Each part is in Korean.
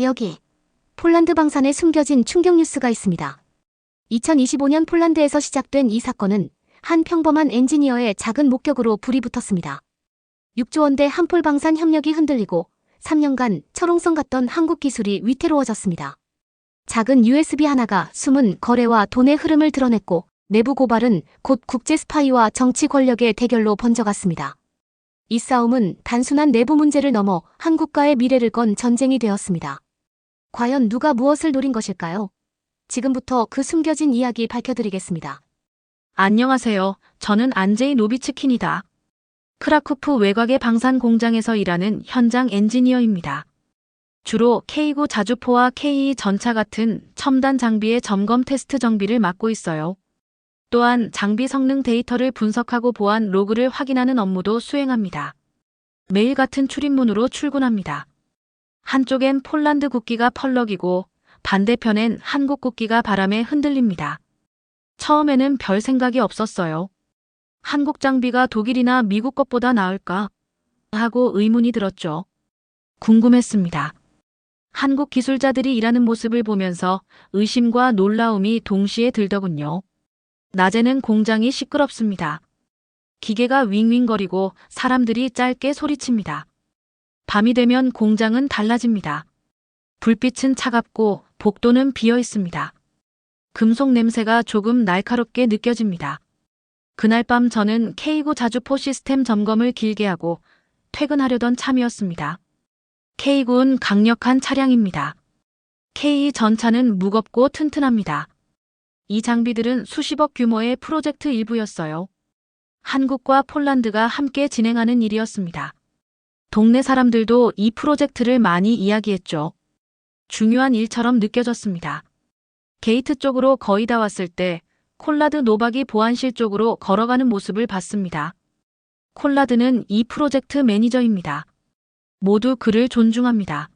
여기 폴란드 방산에 숨겨진 충격 뉴스가 있습니다. 2025년 폴란드에서 시작된 이 사건은 한 평범한 엔지니어의 작은 목격으로 불이 붙었습니다. 6조 원대 한폴 방산 협력이 흔들리고 3년간 철옹성 같던 한국 기술이 위태로워졌습니다. 작은 USB 하나가 숨은 거래와 돈의 흐름을 드러냈고 내부 고발은 곧 국제 스파이와 정치 권력의 대결로 번져갔습니다. 이 싸움은 단순한 내부 문제를 넘어 한국과의 미래를 건 전쟁이 되었습니다. 과연 누가 무엇을 노린 것일까요? 지금부터 그 숨겨진 이야기 밝혀드리겠습니다. 안녕하세요. 저는 안제이 노비츠킨이다. 크라쿠프 외곽의 방산 공장에서 일하는 현장 엔지니어입니다. 주로 K9 자주포와 K2 전차 같은 첨단 장비의 점검 테스트 정비를 맡고 있어요. 또한 장비 성능 데이터를 분석하고 보안 로그를 확인하는 업무도 수행합니다. 매일 같은 출입문으로 출근합니다. 한쪽엔 폴란드 국기가 펄럭이고 반대편엔 한국 국기가 바람에 흔들립니다. 처음에는 별 생각이 없었어요. 한국 장비가 독일이나 미국 것보다 나을까 하고 의문이 들었죠. 궁금했습니다. 한국 기술자들이 일하는 모습을 보면서 의심과 놀라움이 동시에 들더군요. 낮에는 공장이 시끄럽습니다. 기계가 윙윙거리고 사람들이 짧게 소리칩니다. 밤이 되면 공장은 달라집니다. 불빛은 차갑고 복도는 비어 있습니다. 금속 냄새가 조금 날카롭게 느껴집니다. 그날 밤 저는 K9 자주포 시스템 점검을 길게 하고 퇴근하려던 참이었습니다. K9는 강력한 차량입니다. K2 전차는 무겁고 튼튼합니다. 이 장비들은 수십억 규모의 프로젝트 일부였어요. 한국과 폴란드가 함께 진행하는 일이었습니다. 동네 사람들도 이 프로젝트를 많이 이야기했죠. 중요한 일처럼 느껴졌습니다. 게이트 쪽으로 거의 다 왔을 때 콜라드 노박이 보안실 쪽으로 걸어가는 모습을 봤습니다. 콜라드는 이 프로젝트 매니저입니다. 모두 그를 존중합니다.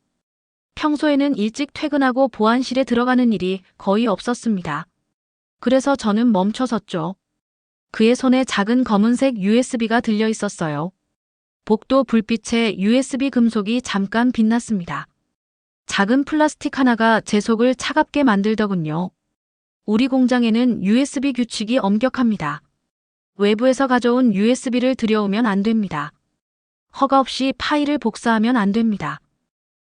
평소에는 일찍 퇴근하고 보안실에 들어가는 일이 거의 없었습니다. 그래서 저는 멈춰섰죠. 그의 손에 작은 검은색 USB가 들려 있었어요. 복도 불빛에 USB 금속이 잠깐 빛났습니다. 작은 플라스틱 하나가 제 속을 차갑게 만들더군요. 우리 공장에는 USB 규칙이 엄격합니다. 외부에서 가져온 USB를 들여오면 안 됩니다. 허가 없이 파일을 복사하면 안 됩니다.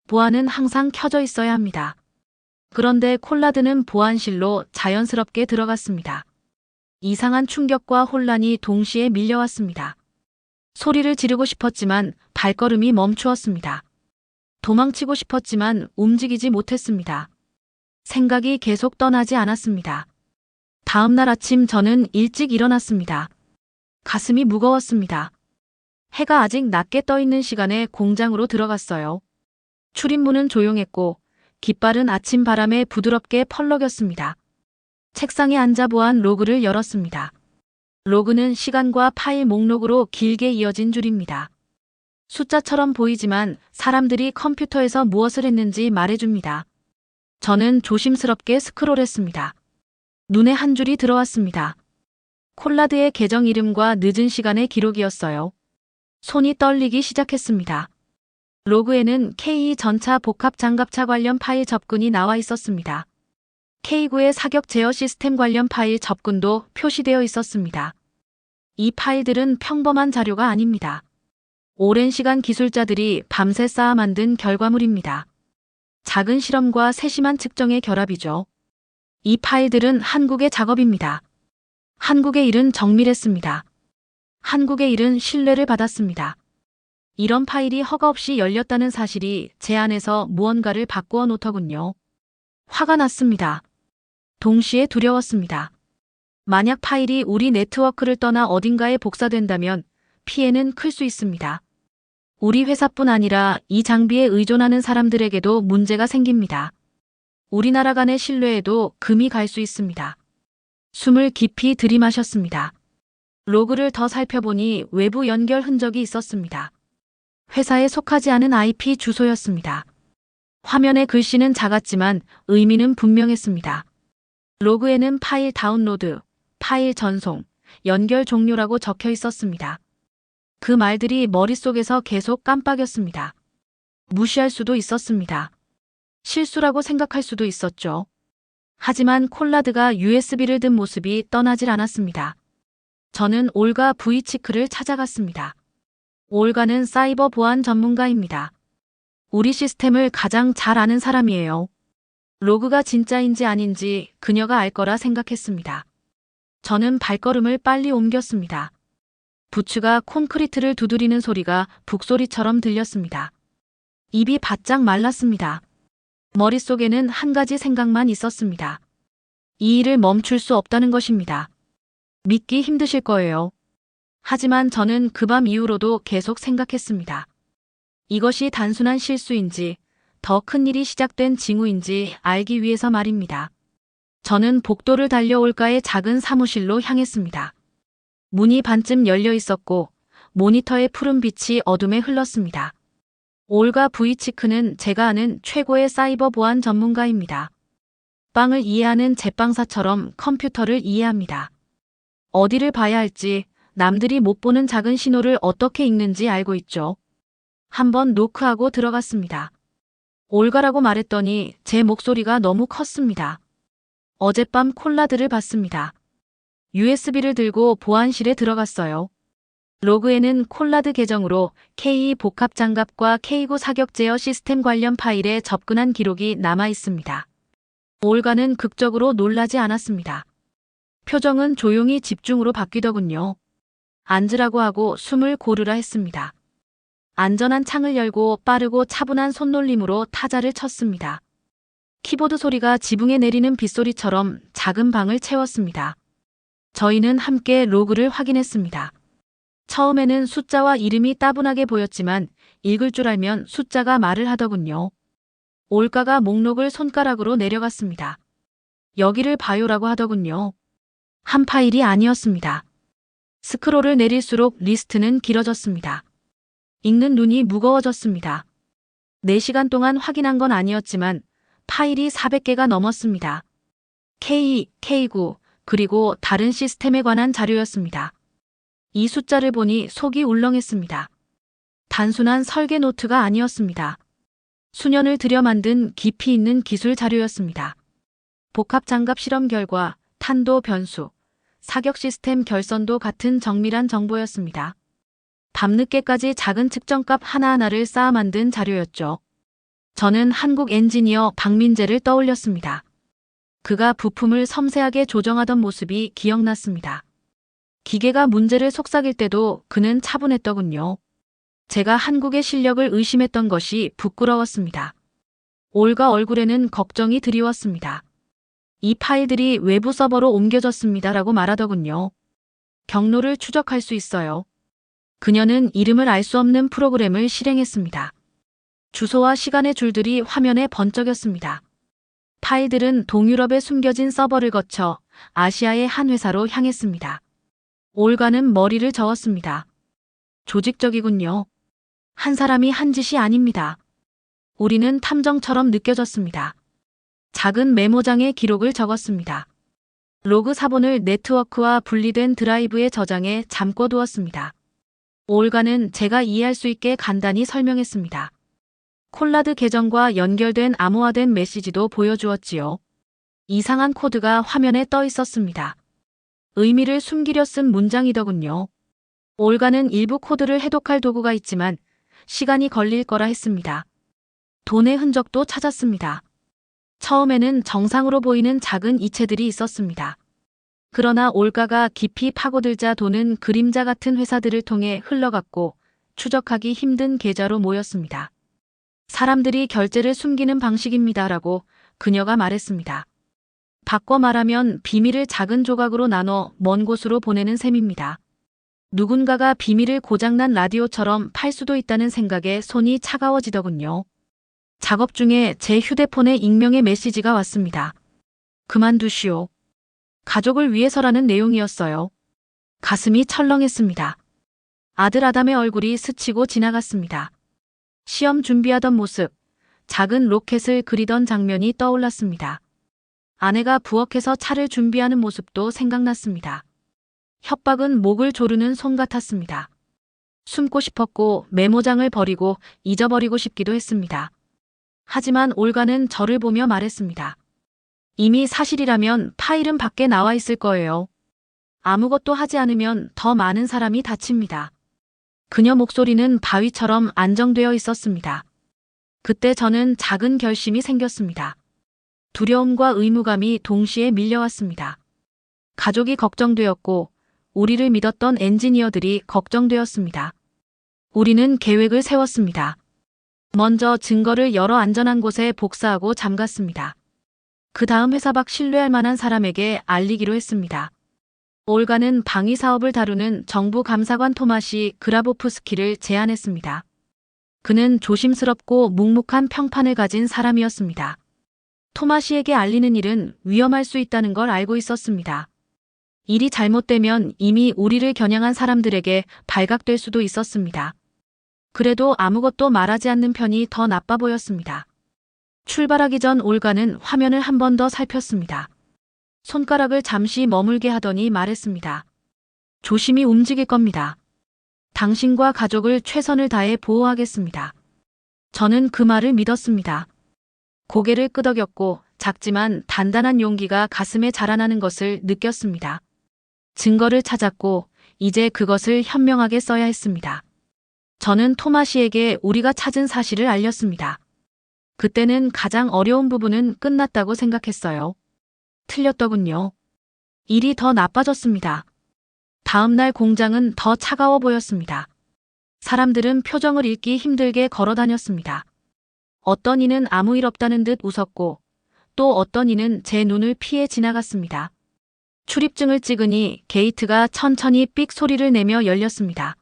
보안은 항상 켜져 있어야 합니다. 그런데 콜라드는 보안실로 자연스럽게 들어갔습니다. 이상한 충격과 혼란이 동시에 밀려왔습니다. 소리를 지르고 싶었지만 발걸음이 멈추었습니다. 도망치고 싶었지만 움직이지 못했습니다. 생각이 계속 떠나지 않았습니다. 다음 날 아침 저는 일찍 일어났습니다. 가슴이 무거웠습니다. 해가 아직 낮게 떠 있는 시간에 공장으로 들어갔어요. 출입문은 조용했고 깃발은 아침 바람에 부드럽게 펄럭였습니다. 책상에 앉아 보안 로그를 열었습니다. 로그는 시간과 파일 목록으로 길게 이어진 줄입니다. 숫자처럼 보이지만 사람들이 컴퓨터에서 무엇을 했는지 말해줍니다. 저는 조심스럽게 스크롤했습니다. 눈에 한 줄이 들어왔습니다. 콜라드의 계정 이름과 늦은 시간의 기록이었어요. 손이 떨리기 시작했습니다. 로그에는 K2 전차 복합 장갑차 관련 파일 접근이 나와 있었습니다. K9의 사격 제어 시스템 관련 파일 접근도 표시되어 있었습니다. 이 파일들은 평범한 자료가 아닙니다. 오랜 시간 기술자들이 밤새 쌓아 만든 결과물입니다. 작은 실험과 세심한 측정의 결합이죠. 이 파일들은 한국의 작업입니다. 한국의 일은 정밀했습니다. 한국의 일은 신뢰를 받았습니다. 이런 파일이 허가 없이 열렸다는 사실이 제 안에서 무언가를 바꾸어 놓더군요. 화가 났습니다. 동시에 두려웠습니다. 만약 파일이 우리 네트워크를 떠나 어딘가에 복사된다면 피해는 클 수 있습니다. 우리 회사뿐 아니라 이 장비에 의존하는 사람들에게도 문제가 생깁니다. 우리나라 간의 신뢰에도 금이 갈 수 있습니다. 숨을 깊이 들이마셨습니다. 로그를 더 살펴보니 외부 연결 흔적이 있었습니다. 회사에 속하지 않은 IP 주소였습니다. 화면의 글씨는 작았지만 의미는 분명했습니다. 로그에는 파일 다운로드, 파일 전송, 연결 종료라고 적혀 있었습니다. 그 말들이 머릿속에서 계속 깜빡였습니다. 무시할 수도 있었습니다. 실수라고 생각할 수도 있었죠. 하지만 콜라드가 USB를 든 모습이 떠나질 않았습니다. 저는 올가 부이치크를 찾아갔습니다. 올가는 사이버 보안 전문가입니다. 우리 시스템을 가장 잘 아는 사람이에요. 로그가 진짜인지 아닌지 그녀가 알 거라 생각했습니다. 저는 발걸음을 빨리 옮겼습니다. 부츠가 콘크리트를 두드리는 소리가 북소리처럼 들렸습니다. 입이 바짝 말랐습니다. 머릿속에는 한 가지 생각만 있었습니다. 이 일을 멈출 수 없다는 것입니다. 믿기 힘드실 거예요. 하지만 저는 그 밤 이후로도 계속 생각했습니다. 이것이 단순한 실수인지 더 큰 일이 시작된 징후인지 알기 위해서 말입니다. 저는 복도를 달려 올가의 작은 사무실로 향했습니다. 문이 반쯤 열려 있었고 모니터의 푸른 빛이 어둠에 흘렀습니다. 올가 부이치크는 제가 아는 최고의 사이버 보안 전문가입니다. 빵을 이해하는 제빵사처럼 컴퓨터를 이해합니다. 어디를 봐야 할지, 남들이 못 보는 작은 신호를 어떻게 읽는지 알고 있죠. 한번 노크하고 들어갔습니다. 올가라고 말했더니 제 목소리가 너무 컸습니다. 어젯밤 콜라드를 봤습니다. USB를 들고 보안실에 들어갔어요. 로그에는 콜라드 계정으로 K 복합 장갑과 K9 사격 제어 시스템 관련 파일에 접근한 기록이 남아 있습니다. 올가는 극적으로 놀라지 않았습니다. 표정은 조용히 집중으로 바뀌더군요. 앉으라고 하고 숨을 고르라 했습니다. 안전한 창을 열고 빠르고 차분한 손놀림으로 타자를 쳤습니다. 키보드 소리가 지붕에 내리는 빗소리처럼 작은 방을 채웠습니다. 저희는 함께 로그를 확인했습니다. 처음에는 숫자와 이름이 따분하게 보였지만 읽을 줄 알면 숫자가 말을 하더군요. 올가가 목록을 손가락으로 내려갔습니다. 여기를 봐요라고 하더군요. 한 파일이 아니었습니다. 스크롤을 내릴수록 리스트는 길어졌습니다. 읽는 눈이 무거워졌습니다. 4시간 동안 확인한 건 아니었지만 파일이 400개가 넘었습니다. K, K9, 그리고 다른 시스템에 관한 자료였습니다. 이 숫자를 보니 속이 울렁했습니다. 단순한 설계 노트가 아니었습니다. 수년을 들여 만든 깊이 있는 기술 자료였습니다. 복합 장갑 실험 결과, 탄도 변수, 사격 시스템 결선도 같은 정밀한 정보였습니다. 밤늦게까지 작은 측정값 하나하나를 쌓아 만든 자료였죠. 저는 한국 엔지니어 박민재를 떠올렸습니다. 그가 부품을 섬세하게 조정하던 모습이 기억났습니다. 기계가 문제를 속삭일 때도 그는 차분했더군요. 제가 한국의 실력을 의심했던 것이 부끄러웠습니다. 올가 얼굴에는 걱정이 드리웠습니다. 이 파일들이 외부 서버로 옮겨졌습니다라고 말하더군요. 경로를 추적할 수 있어요. 그녀는 이름을 알 수 없는 프로그램을 실행했습니다. 주소와 시간의 줄들이 화면에 번쩍였습니다. 파일들은 동유럽에 숨겨진 서버를 거쳐 아시아의 한 회사로 향했습니다. 올가는 머리를 저었습니다. 조직적이군요. 한 사람이 한 짓이 아닙니다. 우리는 탐정처럼 느껴졌습니다. 작은 메모장에 기록을 적었습니다. 로그 사본을 네트워크와 분리된 드라이브에 저장해 잠궈두었습니다. 올가는 제가 이해할 수 있게 간단히 설명했습니다. 콜라드 계정과 연결된 암호화된 메시지도 보여주었지요. 이상한 코드가 화면에 떠 있었습니다. 의미를 숨기려 쓴 문장이더군요. 올가는 일부 코드를 해독할 도구가 있지만 시간이 걸릴 거라 했습니다. 돈의 흔적도 찾았습니다. 처음에는 정상으로 보이는 작은 이체들이 있었습니다. 그러나 올가가 깊이 파고들자 돈은 그림자 같은 회사들을 통해 흘러갔고 추적하기 힘든 계좌로 모였습니다. 사람들이 결제를 숨기는 방식입니다라고 그녀가 말했습니다. 바꿔 말하면 비밀을 작은 조각으로 나눠 먼 곳으로 보내는 셈입니다. 누군가가 비밀을 고장난 라디오처럼 팔 수도 있다는 생각에 손이 차가워지더군요. 작업 중에 제 휴대폰에 익명의 메시지가 왔습니다. 그만두시오. 가족을 위해서라는 내용이었어요. 가슴이 철렁했습니다. 아들 아담의 얼굴이 스치고 지나갔습니다. 시험 준비하던 모습, 작은 로켓을 그리던 장면이 떠올랐습니다. 아내가 부엌에서 차를 준비하는 모습도 생각났습니다. 협박은 목을 조르는 손 같았습니다. 숨고 싶었고 메모장을 버리고 잊어버리고 싶기도 했습니다. 하지만 올가는 저를 보며 말했습니다. 이미 사실이라면 파일은 밖에 나와 있을 거예요. 아무것도 하지 않으면 더 많은 사람이 다칩니다. 그녀 목소리는 바위처럼 안정되어 있었습니다. 그때 저는 작은 결심이 생겼습니다. 두려움과 의무감이 동시에 밀려왔습니다. 가족이 걱정되었고 우리를 믿었던 엔지니어들이 걱정되었습니다. 우리는 계획을 세웠습니다. 먼저 증거를 여러 안전한 곳에 복사하고 잠갔습니다. 그 다음 회사 밖 신뢰할 만한 사람에게 알리기로 했습니다. 올가는 방위 사업을 다루는 정부 감사관 토마시 그라보프스키를 제안했습니다. 그는 조심스럽고 묵묵한 평판을 가진 사람이었습니다. 토마시에게 알리는 일은 위험할 수 있다는 걸 알고 있었습니다. 일이 잘못되면 이미 우리를 겨냥한 사람들에게 발각될 수도 있었습니다. 그래도 아무것도 말하지 않는 편이 더 나빠 보였습니다. 출발하기 전 올가는 화면을 한 번 더 살폈습니다. 손가락을 잠시 머물게 하더니 말했습니다. 조심히 움직일 겁니다. 당신과 가족을 최선을 다해 보호하겠습니다. 저는 그 말을 믿었습니다. 고개를 끄덕였고 작지만 단단한 용기가 가슴에 자라나는 것을 느꼈습니다. 증거를 찾았고 이제 그것을 현명하게 써야 했습니다. 저는 토마시에게 우리가 찾은 사실을 알렸습니다. 그때는 가장 어려운 부분은 끝났다고 생각했어요. 틀렸더군요. 일이 더 나빠졌습니다. 다음 날 공장은 더 차가워 보였습니다. 사람들은 표정을 읽기 힘들게 걸어 다녔습니다. 어떤 이는 아무 일 없다는 듯 웃었고 또 어떤 이는 제 눈을 피해 지나갔습니다. 출입증을 찍으니 게이트가 천천히 삑 소리를 내며 열렸습니다.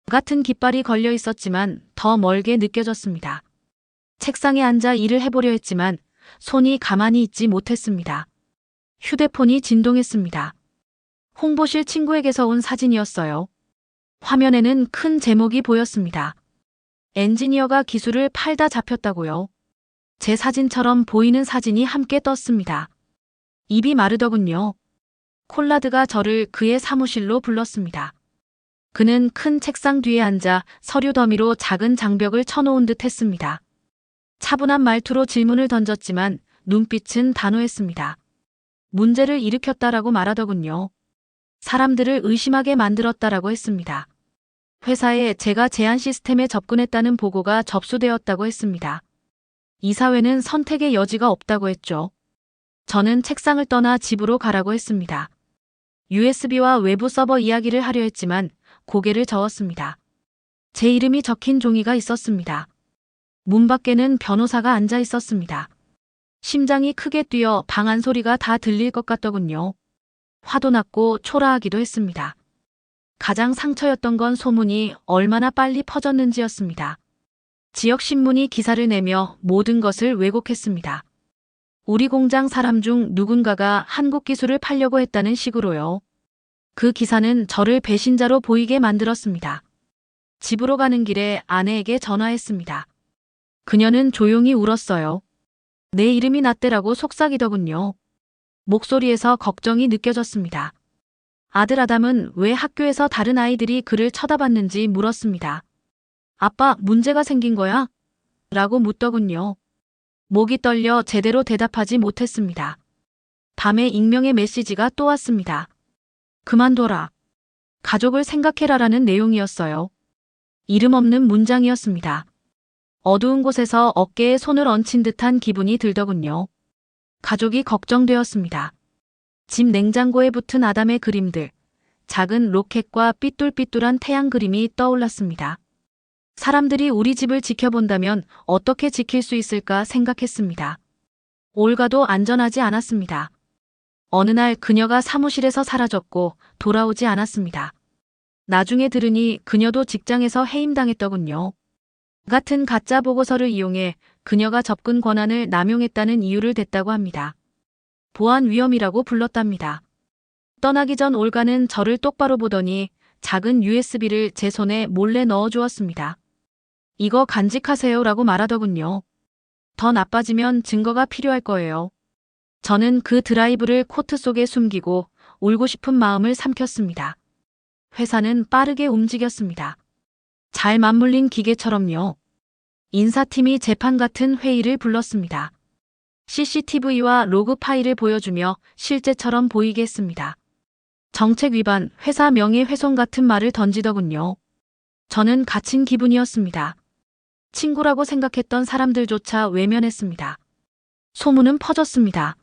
같은 깃발이 걸려 있었지만 더 멀게 느껴졌습니다. 책상에 앉아 일을 해보려 했지만 손이 가만히 있지 못했습니다. 휴대폰이 진동했습니다. 홍보실 친구에게서 온 사진이었어요. 화면에는 큰 제목이 보였습니다. 엔지니어가 기술을 팔다 잡혔다고요. 제 사진처럼 보이는 사진이 함께 떴습니다. 입이 마르더군요. 콜라드가 저를 그의 사무실로 불렀습니다. 그는 큰 책상 뒤에 앉아 서류 더미로 작은 장벽을 쳐놓은 듯 했습니다. 차분한 말투로 질문을 던졌지만 눈빛은 단호했습니다. 문제를 일으켰다라고 말하더군요. 사람들을 의심하게 만들었다라고 했습니다. 회사에 제가 제한 시스템에 접근했다는 보고가 접수되었다고 했습니다. 이사회는 선택의 여지가 없다고 했죠. 저는 책상을 떠나 집으로 가라고 했습니다. USB와 외부 서버 이야기를 하려 했지만 고개를 저었습니다. 제 이름이 적힌 종이가 있었습니다. 문 밖에는 변호사가 앉아 있었습니다. 심장이 크게 뛰어 방 안 소리가 다 들릴 것 같더군요. 화도 났고 초라하기도 했습니다. 가장 상처였던 건 소문이 얼마나 빨리 퍼졌는지였습니다. 지역 신문이 기사를 내며 모든 것을 왜곡했습니다. 우리 공장 사람 중 누군가가 한국 기술을 팔려고 했다는 식으로요. 그 기사는 저를 배신자로 보이게 만들었습니다. 집으로 가는 길에 아내에게 전화했습니다. 그녀는 조용히 울었어요. 내 이름이 났대라고 속삭이더군요. 목소리에서 걱정이 느껴졌습니다. 아들 아담은 왜 학교에서 다른 아이들이 그를 쳐다봤는지 물었습니다. 아빠, 문제가 생긴 거야? 라고 묻더군요. 목이 떨려 제대로 대답하지 못했습니다. 밤에 익명의 메시지가 또 왔습니다. 그만둬라. 가족을 생각해라라는 내용이었어요. 이름 없는 문장이었습니다. 어두운 곳에서 어깨에 손을 얹힌 듯한 기분이 들더군요. 가족이 걱정되었습니다. 집 냉장고에 붙은 아담의 그림들, 작은 로켓과 삐뚤삐뚤한 태양 그림이 떠올랐습니다. 사람들이 우리 집을 지켜본다면 어떻게 지킬 수 있을까 생각했습니다. 올가도 안전하지 않았습니다. 어느 날 그녀가 사무실에서 사라졌고 돌아오지 않았습니다. 나중에 들으니 그녀도 직장에서 해임당했더군요. 같은 가짜 보고서를 이용해 그녀가 접근 권한을 남용했다는 이유를 댔다고 합니다. 보안 위험이라고 불렀답니다. 떠나기 전 올가는 저를 똑바로 보더니 작은 USB를 제 손에 몰래 넣어주었습니다. 이거 간직하세요라고 말하더군요. 더 나빠지면 증거가 필요할 거예요. 저는 그 드라이브를 코트 속에 숨기고 울고 싶은 마음을 삼켰습니다. 회사는 빠르게 움직였습니다. 잘 맞물린 기계처럼요. 인사팀이 재판 같은 회의를 불렀습니다. CCTV와 로그 파일을 보여주며 실제처럼 보이게 했습니다. 정책 위반, 회사 명예훼손 같은 말을 던지더군요. 저는 갇힌 기분이었습니다. 친구라고 생각했던 사람들조차 외면했습니다. 소문은 퍼졌습니다.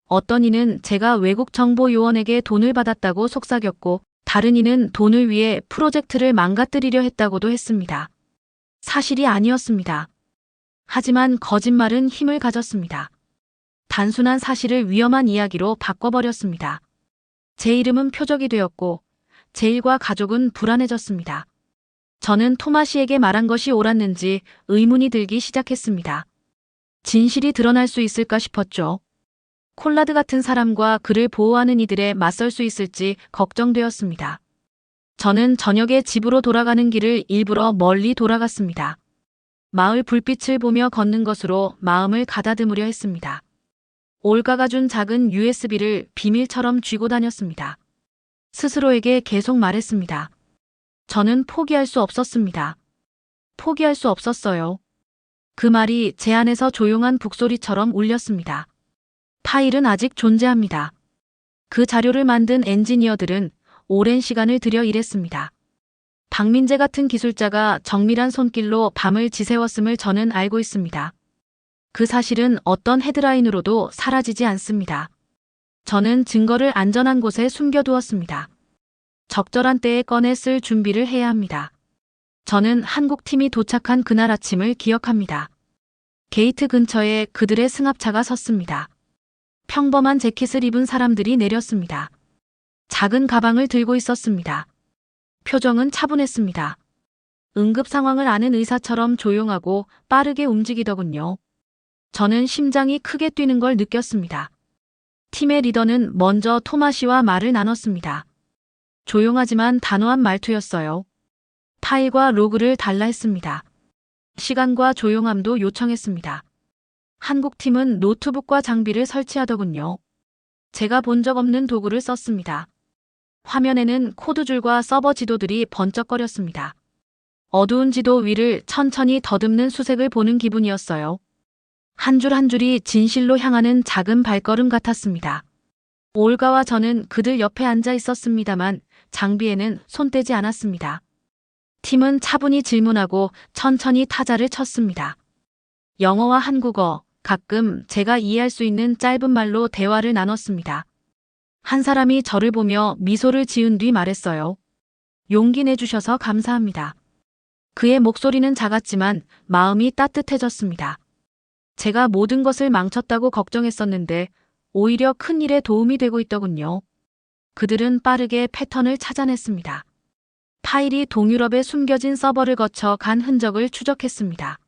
어떤 이는 제가 외국 정보 요원에게 돈을 받았다고 속삭였고, 다른 이는 돈을 위해 프로젝트를 망가뜨리려 했다고도 했습니다. 사실이 아니었습니다. 하지만 거짓말은 힘을 가졌습니다. 단순한 사실을 위험한 이야기로 바꿔버렸습니다. 제 이름은 표적이 되었고, 제 일과 가족은 불안해졌습니다. 저는 토마시에게 말한 것이 옳았는지 의문이 들기 시작했습니다. 진실이 드러날 수 있을까 싶었죠. 콜라드 같은 사람과 그를 보호하는 이들에 맞설 수 있을지 걱정되었습니다. 저는 저녁에 집으로 돌아가는 길을 일부러 멀리 돌아갔습니다. 마을 불빛을 보며 걷는 것으로 마음을 가다듬으려 했습니다. 올가가 준 작은 USB를 비밀처럼 쥐고 다녔습니다. 스스로에게 계속 말했습니다. 저는 포기할 수 없었습니다. 포기할 수 없었어요. 그 말이 제 안에서 조용한 북소리처럼 울렸습니다. 파일은 아직 존재합니다. 그 자료를 만든 엔지니어들은 오랜 시간을 들여 일했습니다. 박민재 같은 기술자가 정밀한 손길로 밤을 지새웠음을 저는 알고 있습니다. 그 사실은 어떤 헤드라인으로도 사라지지 않습니다. 저는 증거를 안전한 곳에 숨겨두었습니다. 적절한 때에 꺼내 쓸 준비를 해야 합니다. 저는 한국팀이 도착한 그날 아침을 기억합니다. 게이트 근처에 그들의 승합차가 섰습니다. 평범한 재킷을 입은 사람들이 내렸습니다. 작은 가방을 들고 있었습니다. 표정은 차분했습니다. 응급 상황을 아는 의사처럼 조용하고 빠르게 움직이더군요. 저는 심장이 크게 뛰는 걸 느꼈습니다. 팀의 리더는 먼저 토마시와 말을 나눴습니다. 조용하지만 단호한 말투였어요. 파일과 로그를 달라 했습니다. 시간과 조용함도 요청했습니다. 한국팀은 노트북과 장비를 설치하더군요. 제가 본 적 없는 도구를 썼습니다. 화면에는 코드줄과 서버 지도들이 번쩍거렸습니다. 어두운 지도 위를 천천히 더듬는 수색을 보는 기분이었어요. 한 줄 한 줄이 진실로 향하는 작은 발걸음 같았습니다. 올가와 저는 그들 옆에 앉아 있었습니다만 장비에는 손대지 않았습니다. 팀은 차분히 질문하고 천천히 타자를 쳤습니다. 영어와 한국어, 가끔 제가 이해할 수 있는 짧은 말로 대화를 나눴습니다. 한 사람이 저를 보며 미소를 지은 뒤 말했어요. 용기 내주셔서 감사합니다. 그의 목소리는 작았지만 마음이 따뜻해졌습니다. 제가 모든 것을 망쳤다고 걱정했었는데 오히려 큰 일에 도움이 되고 있더군요. 그들은 빠르게 패턴을 찾아냈습니다. 파일이 동유럽에 숨겨진 서버를 거쳐 간 흔적을 추적했습니다.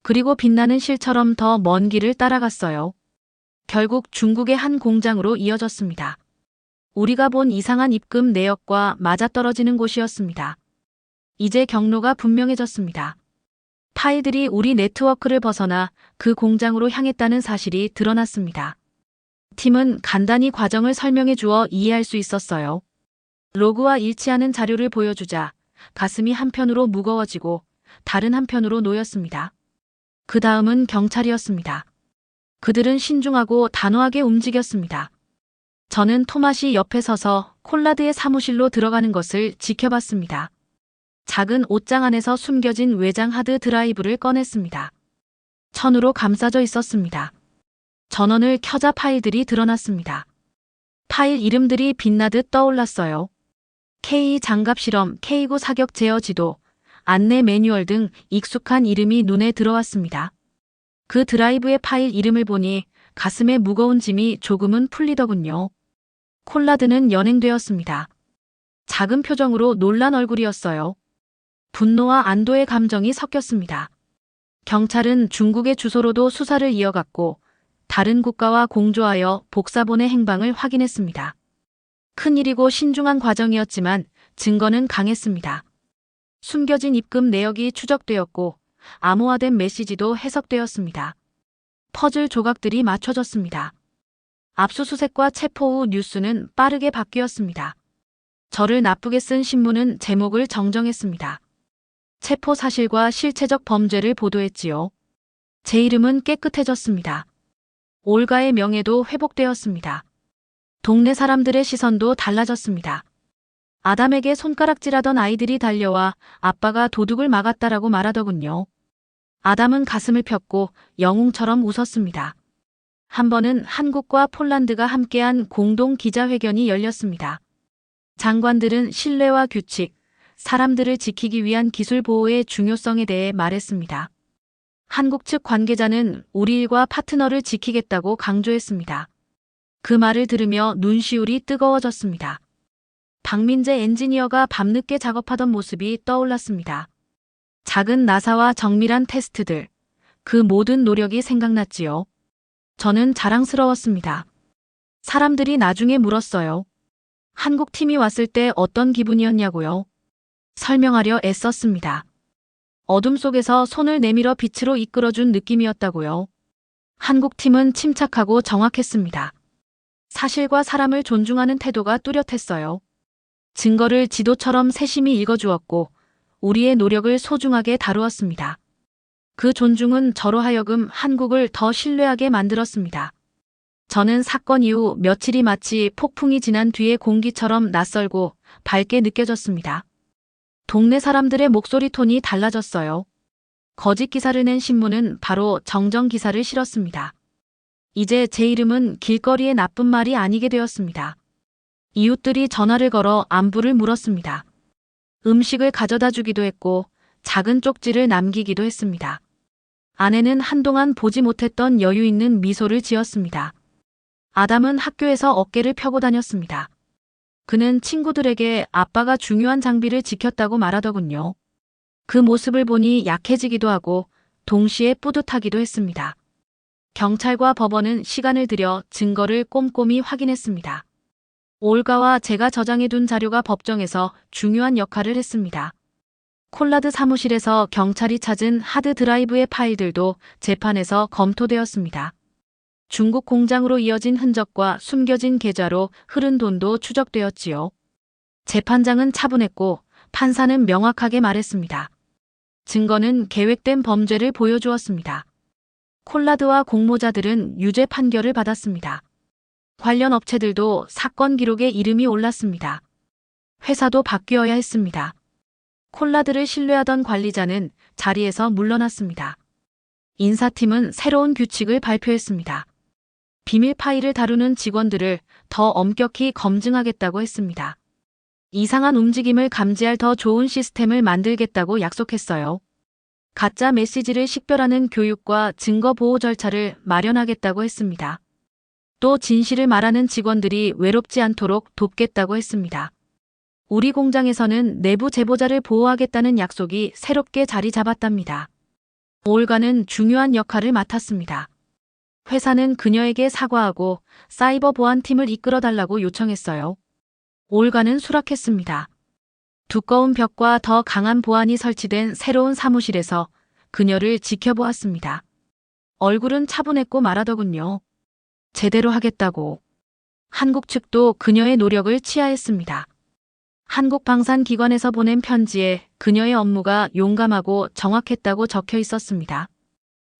그리고 빛나는 실처럼 더 먼 길을 따라갔어요. 결국 중국의 한 공장으로 이어졌습니다. 우리가 본 이상한 입금 내역과 맞아떨어지는 곳이었습니다. 이제 경로가 분명해졌습니다. 파일들이 우리 네트워크를 벗어나 그 공장으로 향했다는 사실이 드러났습니다. 팀은 간단히 과정을 설명해 주어 이해할 수 있었어요. 로그와 일치하는 자료를 보여주자 가슴이 한편으로 무거워지고 다른 한편으로 놓였습니다. 그 다음은 경찰이었습니다. 그들은 신중하고 단호하게 움직였습니다. 저는 토마시 옆에 서서 콜라드의 사무실로 들어가는 것을 지켜봤습니다. 작은 옷장 안에서 숨겨진 외장 하드 드라이브를 꺼냈습니다. 천으로 감싸져 있었습니다. 전원을 켜자 파일들이 드러났습니다. 파일 이름들이 빛나듯 떠올랐어요. K 장갑 실험, K9 사격 제어 지도, 안내 매뉴얼 등 익숙한 이름이 눈에 들어왔습니다. 그 드라이브의 파일 이름을 보니 가슴에 무거운 짐이 조금은 풀리더군요. 콜라드는 연행되었습니다. 작은 표정으로 놀란 얼굴이었어요. 분노와 안도의 감정이 섞였습니다. 경찰은 중국의 주소로도 수사를 이어갔고 다른 국가와 공조하여 복사본의 행방을 확인했습니다. 큰일이고 신중한 과정이었지만 증거는 강했습니다. 숨겨진 입금 내역이 추적되었고 암호화된 메시지도 해석되었습니다. 퍼즐 조각들이 맞춰졌습니다. 압수수색과 체포 후 뉴스는 빠르게 바뀌었습니다. 저를 나쁘게 쓴 신문은 제목을 정정했습니다. 체포 사실과 실체적 범죄를 보도했지요. 제 이름은 깨끗해졌습니다. 올가의 명예도 회복되었습니다. 동네 사람들의 시선도 달라졌습니다. 아담에게 손가락질하던 아이들이 달려와 아빠가 도둑을 막았다라고 말하더군요. 아담은 가슴을 폈고 영웅처럼 웃었습니다. 한 번은 한국과 폴란드가 함께한 공동 기자회견이 열렸습니다. 장관들은 신뢰와 규칙, 사람들을 지키기 위한 기술 보호의 중요성에 대해 말했습니다. 한국 측 관계자는 우리 일과 파트너를 지키겠다고 강조했습니다. 그 말을 들으며 눈시울이 뜨거워졌습니다. 박민재 엔지니어가 밤늦게 작업하던 모습이 떠올랐습니다. 작은 나사와 정밀한 테스트들, 그 모든 노력이 생각났지요. 저는 자랑스러웠습니다. 사람들이 나중에 물었어요. 한국 팀이 왔을 때 어떤 기분이었냐고요. 설명하려 애썼습니다. 어둠 속에서 손을 내밀어 빛으로 이끌어준 느낌이었다고요. 한국 팀은 침착하고 정확했습니다. 사실과 사람을 존중하는 태도가 뚜렷했어요. 증거를 지도처럼 세심히 읽어주었고 우리의 노력을 소중하게 다루었습니다. 그 존중은 저로 하여금 한국을 더 신뢰하게 만들었습니다. 저는 사건 이후 며칠이 마치 폭풍이 지난 뒤의 공기처럼 낯설고 밝게 느껴졌습니다. 동네 사람들의 목소리 톤이 달라졌어요. 거짓 기사를 낸 신문은 바로 정정 기사를 실었습니다. 이제 제 이름은 길거리의 나쁜 말이 아니게 되었습니다. 이웃들이 전화를 걸어 안부를 물었습니다. 음식을 가져다 주기도 했고 작은 쪽지를 남기기도 했습니다. 아내는 한동안 보지 못했던 여유 있는 미소를 지었습니다. 아담은 학교에서 어깨를 펴고 다녔습니다. 그는 친구들에게 아빠가 중요한 장비를 지켰다고 말하더군요. 그 모습을 보니 약해지기도 하고 동시에 뿌듯하기도 했습니다. 경찰과 법원은 시간을 들여 증거를 꼼꼼히 확인했습니다. 올가와 제가 저장해둔 자료가 법정에서 중요한 역할을 했습니다. 콜라드 사무실에서 경찰이 찾은 하드 드라이브의 파일들도 재판에서 검토되었습니다. 중국 공장으로 이어진 흔적과 숨겨진 계좌로 흐른 돈도 추적되었지요. 재판장은 차분했고 판사는 명확하게 말했습니다. 증거는 계획된 범죄를 보여주었습니다. 콜라드와 공모자들은 유죄 판결을 받았습니다. 관련 업체들도 사건 기록에 이름이 올랐습니다. 회사도 바뀌어야 했습니다. 콜라드를 신뢰하던 관리자는 자리에서 물러났습니다. 인사팀은 새로운 규칙을 발표했습니다. 비밀 파일을 다루는 직원들을 더 엄격히 검증하겠다고 했습니다. 이상한 움직임을 감지할 더 좋은 시스템을 만들겠다고 약속했어요. 가짜 메시지를 식별하는 교육과 증거 보호 절차를 마련하겠다고 했습니다. 또 진실을 말하는 직원들이 외롭지 않도록 돕겠다고 했습니다. 우리 공장에서는 내부 제보자를 보호하겠다는 약속이 새롭게 자리 잡았답니다. 올가는 중요한 역할을 맡았습니다. 회사는 그녀에게 사과하고 사이버 보안팀을 이끌어달라고 요청했어요. 올가는 수락했습니다. 두꺼운 벽과 더 강한 보안이 설치된 새로운 사무실에서 그녀를 지켜보았습니다. 얼굴은 차분했고 말하더군요. 제대로 하겠다고. 한국 측도 그녀의 노력을 치하했습니다. 한국 방산기관에서 보낸 편지에 그녀의 업무가 용감하고 정확했다고 적혀 있었습니다.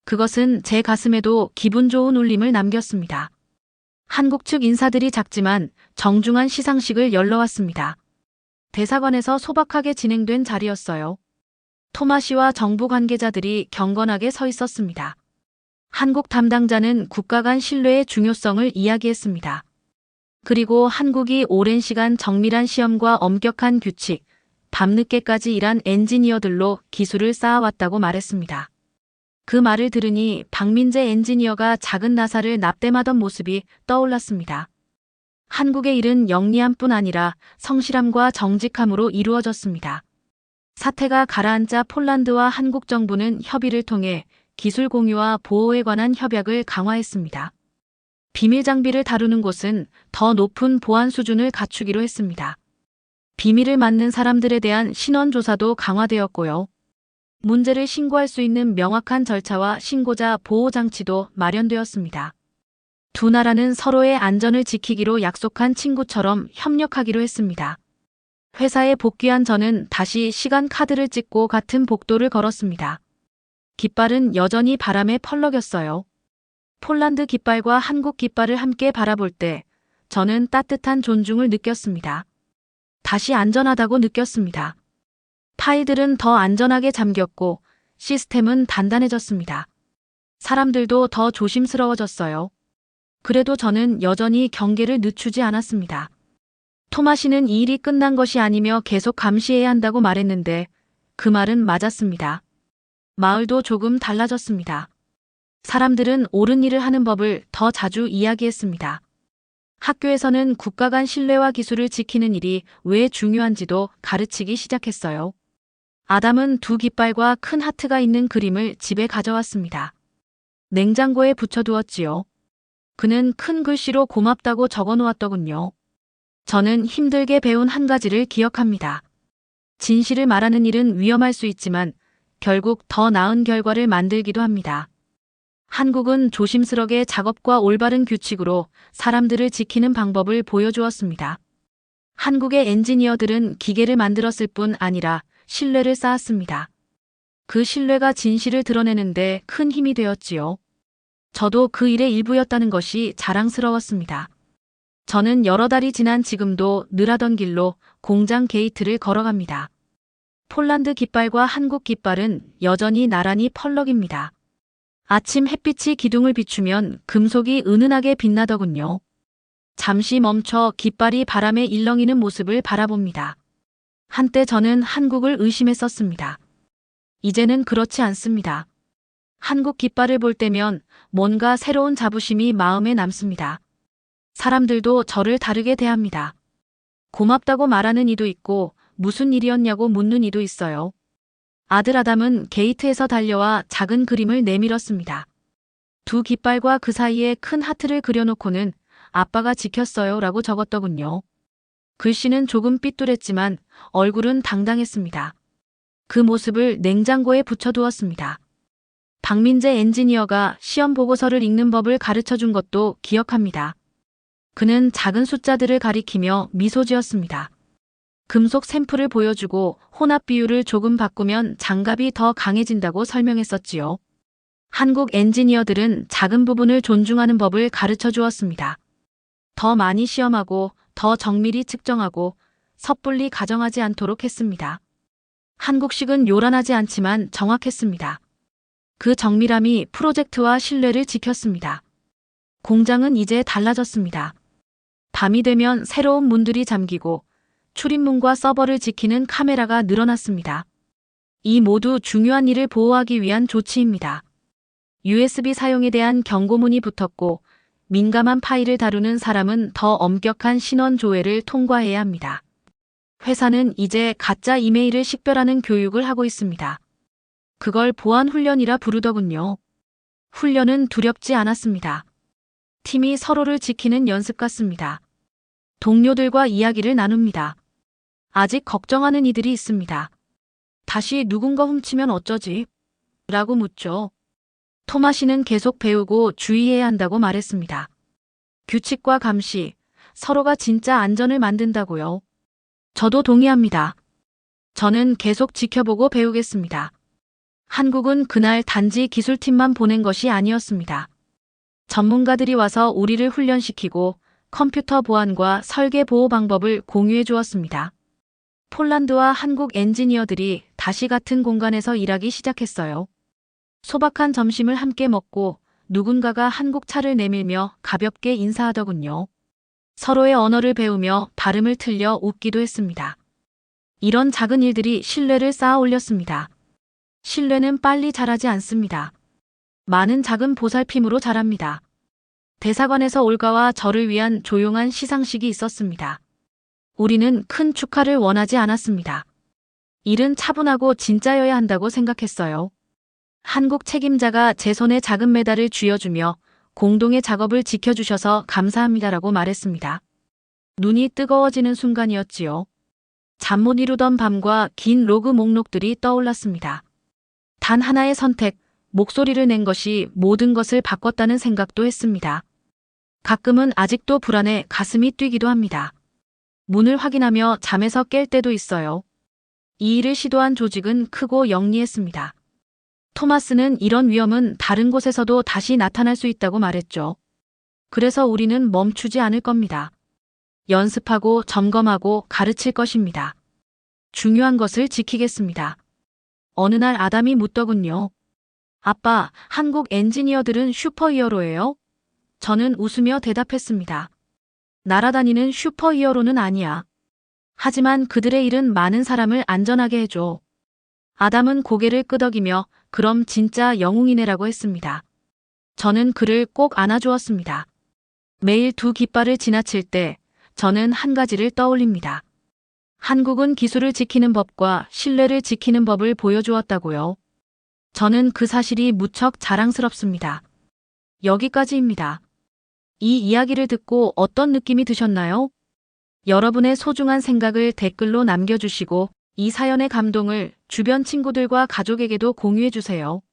그것은 제 가슴에도 기분 좋은 울림을 남겼습니다. 한국 측 인사들이 작지만 정중한 시상식을 열러왔습니다. 대사관에서 소박하게 진행된 자리였어요. 토마시와 정부 관계자들이 경건하게 서 있었습니다. 한국 담당자는 국가 간 신뢰의 중요성을 이야기했습니다. 그리고 한국이 오랜 시간 정밀한 시험과 엄격한 규칙, 밤늦게까지 일한 엔지니어들로 기술을 쌓아왔다고 말했습니다. 그 말을 들으니 박민재 엔지니어가 작은 나사를 납땜하던 모습이 떠올랐습니다. 한국의 일은 영리함 뿐 아니라 성실함과 정직함으로 이루어졌습니다. 사태가 가라앉자 폴란드와 한국 정부는 협의를 통해 기술 공유와 보호에 관한 협약을 강화했습니다. 비밀 장비를 다루는 곳은 더 높은 보안 수준을 갖추기로 했습니다. 비밀을 맡는 사람들에 대한 신원 조사도 강화되었고요. 문제를 신고할 수 있는 명확한 절차와 신고자 보호 장치도 마련되었습니다. 두 나라는 서로의 안전을 지키기로 약속한 친구처럼 협력하기로 했습니다. 회사에 복귀한 저는 다시 시간 카드를 찍고 같은 복도를 걸었습니다. 깃발은 여전히 바람에 펄럭였어요. 폴란드 깃발과 한국 깃발을 함께 바라볼 때 저는 따뜻한 존중을 느꼈습니다. 다시 안전하다고 느꼈습니다. 파일들은 더 안전하게 잠겼고 시스템은 단단해졌습니다. 사람들도 더 조심스러워졌어요. 그래도 저는 여전히 경계를 늦추지 않았습니다. 토마시는 이 일이 끝난 것이 아니며 계속 감시해야 한다고 말했는데 그 말은 맞았습니다. 마을도 조금 달라졌습니다. 사람들은 옳은 일을 하는 법을 더 자주 이야기했습니다. 학교에서는 국가 간 신뢰와 기술을 지키는 일이 왜 중요한지도 가르치기 시작했어요. 아담은 두 깃발과 큰 하트가 있는 그림을 집에 가져왔습니다. 냉장고에 붙여두었지요. 그는 큰 글씨로 고맙다고 적어 놓았더군요. 저는 힘들게 배운 한 가지를 기억합니다. 진실을 말하는 일은 위험할 수 있지만 결국 더 나은 결과를 만들기도 합니다. 한국은 조심스럽게 작업과 올바른 규칙으로 사람들을 지키는 방법을 보여주었습니다. 한국의 엔지니어들은 기계를 만들었을 뿐 아니라 신뢰를 쌓았습니다. 그 신뢰가 진실을 드러내는데 큰 힘이 되었지요. 저도 그 일의 일부였다는 것이 자랑스러웠습니다. 저는 여러 달이 지난 지금도 늘 하던 길로 공장 게이트를 걸어갑니다. 폴란드 깃발과 한국 깃발은 여전히 나란히 펄럭입니다. 아침 햇빛이 기둥을 비추면 금속이 은은하게 빛나더군요. 잠시 멈춰 깃발이 바람에 일렁이는 모습을 바라봅니다. 한때 저는 한국을 의심했었습니다. 이제는 그렇지 않습니다. 한국 깃발을 볼 때면 뭔가 새로운 자부심이 마음에 남습니다. 사람들도 저를 다르게 대합니다. 고맙다고 말하는 이도 있고 무슨 일이었냐고 묻는 이도 있어요. 아들 아담은 게이트에서 달려와 작은 그림을 내밀었습니다. 두 깃발과 그 사이에 큰 하트를 그려놓고는 아빠가 지켰어요 라고 적었더군요. 글씨는 조금 삐뚤했지만 얼굴은 당당했습니다. 그 모습을 냉장고에 붙여두었습니다. 박민재 엔지니어가 시험 보고서를 읽는 법을 가르쳐준 것도 기억합니다. 그는 작은 숫자들을 가리키며 미소 지었습니다. 금속 샘플을 보여주고 혼합 비율을 조금 바꾸면 장갑이 더 강해진다고 설명했었지요. 한국 엔지니어들은 작은 부분을 존중하는 법을 가르쳐 주었습니다. 더 많이 시험하고 더 정밀히 측정하고 섣불리 가정하지 않도록 했습니다. 한국식은 요란하지 않지만 정확했습니다. 그 정밀함이 프로젝트와 신뢰를 지켰습니다. 공장은 이제 달라졌습니다. 밤이 되면 새로운 문들이 잠기고 출입문과 서버를 지키는 카메라가 늘어났습니다. 이 모두 중요한 일을 보호하기 위한 조치입니다. USB 사용에 대한 경고문이 붙었고 민감한 파일을 다루는 사람은 더 엄격한 신원 조회를 통과해야 합니다. 회사는 이제 가짜 이메일을 식별하는 교육을 하고 있습니다. 그걸 보안 훈련이라 부르더군요. 훈련은 두렵지 않았습니다. 팀이 서로를 지키는 연습 같습니다. 동료들과 이야기를 나눕니다. 아직 걱정하는 이들이 있습니다. 다시 누군가 훔치면 어쩌지? 라고 묻죠. 토마시는 계속 배우고 주의해야 한다고 말했습니다. 규칙과 감시, 서로가 진짜 안전을 만든다고요. 저도 동의합니다. 저는 계속 지켜보고 배우겠습니다. 한국은 그날 단지 기술팀만 보낸 것이 아니었습니다. 전문가들이 와서 우리를 훈련시키고 컴퓨터 보안과 설계 보호 방법을 공유해 주었습니다. 폴란드와 한국 엔지니어들이 다시 같은 공간에서 일하기 시작했어요. 소박한 점심을 함께 먹고 누군가가 한국 차를 내밀며 가볍게 인사하더군요. 서로의 언어를 배우며 발음을 틀려 웃기도 했습니다. 이런 작은 일들이 신뢰를 쌓아 올렸습니다. 신뢰는 빨리 자라지 않습니다. 많은 작은 보살핌으로 자랍니다. 대사관에서 올가와 저를 위한 조용한 시상식이 있었습니다. 우리는 큰 축하를 원하지 않았습니다. 일은 차분하고 진짜여야 한다고 생각했어요. 한국 책임자가 제 손에 작은 메달을 쥐어주며 공동의 작업을 지켜주셔서 감사합니다라고 말했습니다. 눈이 뜨거워지는 순간이었지요. 잠 못 이루던 밤과 긴 로그 목록들이 떠올랐습니다. 단 하나의 선택, 목소리를 낸 것이 모든 것을 바꿨다는 생각도 했습니다. 가끔은 아직도 불안해 가슴이 뛰기도 합니다. 문을 확인하며 잠에서 깰 때도 있어요. 이 일을 시도한 조직은 크고 영리했습니다. 토마스는 이런 위험은 다른 곳에서도 다시 나타날 수 있다고 말했죠. 그래서 우리는 멈추지 않을 겁니다. 연습하고 점검하고 가르칠 것입니다. 중요한 것을 지키겠습니다. 어느 날 아담이 묻더군요. 아빠, 한국 엔지니어들은 슈퍼히어로예요? 저는 웃으며 대답했습니다. 날아다니는 슈퍼히어로는 아니야. 하지만 그들의 일은 많은 사람을 안전하게 해줘. 아담은 고개를 끄덕이며 그럼 진짜 영웅이네라고 했습니다. 저는 그를 꼭 안아주었습니다. 매일 두 깃발을 지나칠 때 저는 한 가지를 떠올립니다. 한국은 기술을 지키는 법과 신뢰를 지키는 법을 보여주었다고요. 저는 그 사실이 무척 자랑스럽습니다. 여기까지입니다. 이 이야기를 듣고 어떤 느낌이 드셨나요? 여러분의 소중한 생각을 댓글로 남겨주시고 이 사연의 감동을 주변 친구들과 가족에게도 공유해주세요.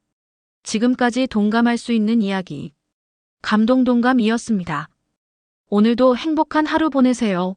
지금까지 동감할 수 있는 이야기. 감동동감이었습니다. 오늘도 행복한 하루 보내세요.